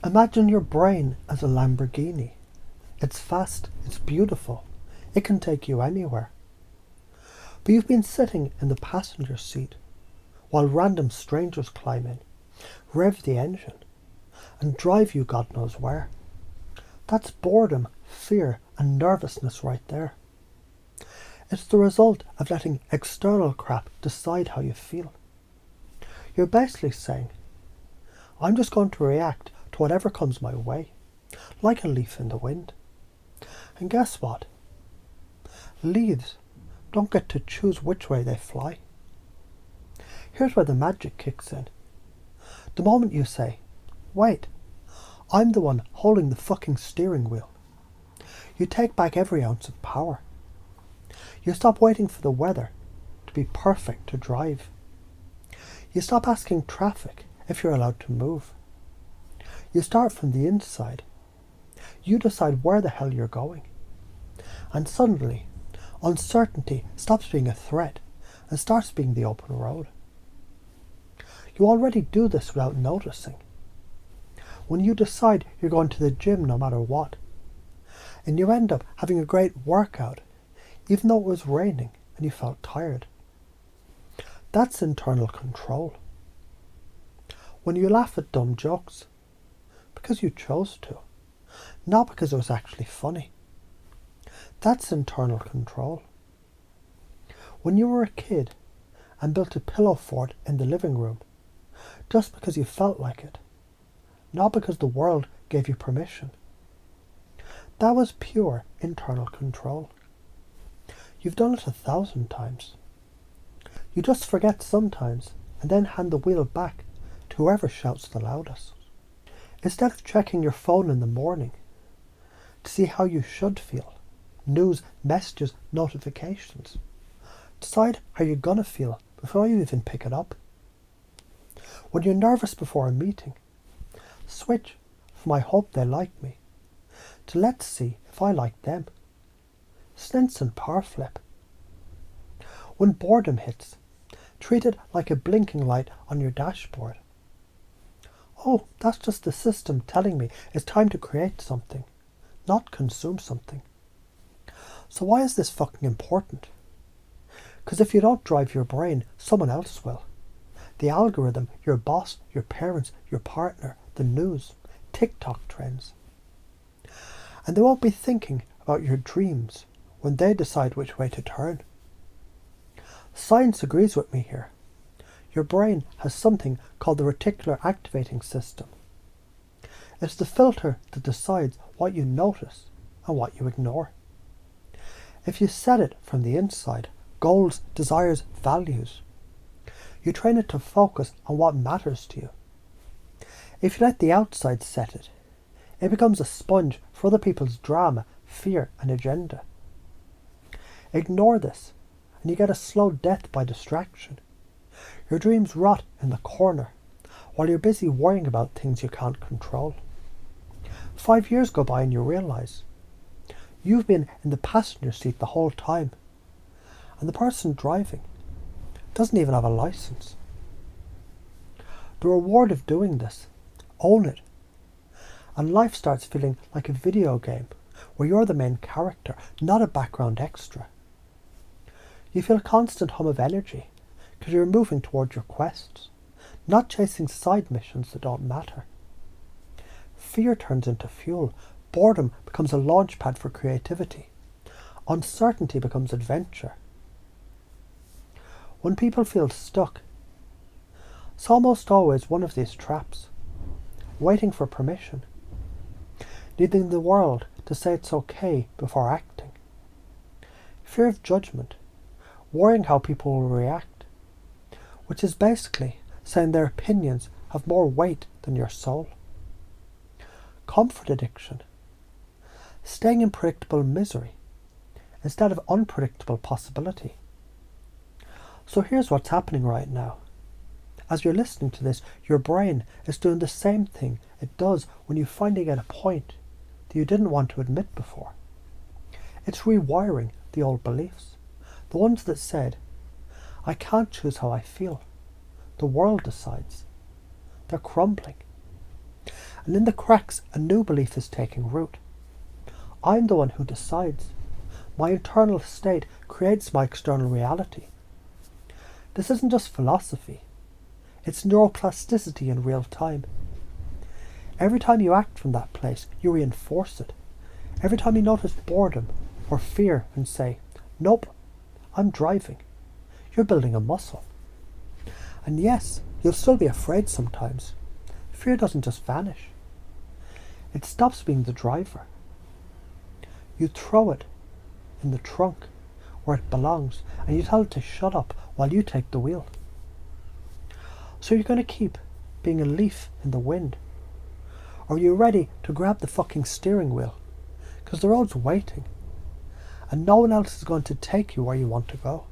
Imagine your brain as a Lamborghini. It's fast, it's beautiful, it can take you anywhere. But you've been sitting in the passenger seat while random strangers climb in, rev the engine, and drive you God knows where. That's boredom, fear, and nervousness right there. It's the result of letting external crap decide how you feel. You're basically saying, I'm just going to react to whatever comes my way, like a leaf in the wind. And guess what? Leaves don't get to choose which way they fly. Here's where the magic kicks in. The moment you say, wait, I'm the one holding the fucking steering wheel, you take back every ounce of power. You stop waiting for the weather to be perfect to drive. You stop asking traffic if you're allowed to move. You start from the inside. You decide where the hell you're going. And suddenly, uncertainty stops being a threat and starts being the open road. You already do this without noticing. When you decide you're going to the gym no matter what, and you end up having a great workout, even though it was raining and you felt tired. That's internal control. When you laugh at dumb jokes, because you chose to, not because it was actually funny. That's internal control. When you were a kid and built a pillow fort in the living room, just because you felt like it, not because the world gave you permission. That was pure internal control. You've done it 1,000 times. You just forget sometimes and then hand the wheel back to whoever shouts the loudest. Instead of checking your phone in the morning to see how you should feel, news, messages, notifications, decide how you're gonna feel before you even pick it up. When you're nervous before a meeting, switch from I hope they like me to let's see if I like them. Stinson power flip. When boredom hits, treat it like a blinking light on your dashboard. Oh, that's just the system telling me it's time to create something, not consume something. So why is this fucking important? Because if you don't drive your brain, someone else will. The algorithm, your boss, your parents, your partner, the news, TikTok trends. And they won't be thinking about your dreams when they decide which way to turn. Science agrees with me here. Your brain has something called the reticular activating system. It's the filter that decides what you notice and what you ignore. If you set it from the inside, goals, desires, values, you train it to focus on what matters to you. If you let the outside set it, it becomes a sponge for other people's drama, fear, and agenda. Ignore this, and you get a slow death by distraction. Your dreams rot in the corner, while you're busy worrying about things you can't control. 5 years go by and you realise you've been in the passenger seat the whole time, and the person driving doesn't even have a license. The reward of doing this, own it, and life starts feeling like a video game where you're the main character, not a background extra. You feel a constant hum of energy because you're moving towards your quests, not chasing side missions that don't matter. Fear turns into fuel. Boredom becomes a launch pad for creativity. Uncertainty becomes adventure. When people feel stuck, it's almost always one of these traps. Waiting for permission. Needing the world to say it's okay before acting. Fear of judgment. Worrying how people will react. Which is basically saying their opinions have more weight than your soul. Comfort addiction. Staying in predictable misery instead of unpredictable possibility. So here's what's happening right now. As you're listening to this, your brain is doing the same thing it does when you finally get a point that you didn't want to admit before. It's rewiring the old beliefs. The ones that said, I can't choose how I feel. The world decides. They're crumbling. And in the cracks, a new belief is taking root. I'm the one who decides. My internal state creates my external reality. This isn't just philosophy. It's neuroplasticity in real time. Every time you act from that place, you reinforce it. Every time you notice boredom or fear and say, nope, I'm driving, you're building a muscle. And yes, you'll still be afraid sometimes. Fear doesn't just vanish. It stops being the driver. You throw it in the trunk where it belongs and you tell it to shut up while you take the wheel. So you're going to keep being a leaf in the wind? Or are you ready to grab the fucking steering wheel? Because the road's waiting and no one else is going to take you where you want to go.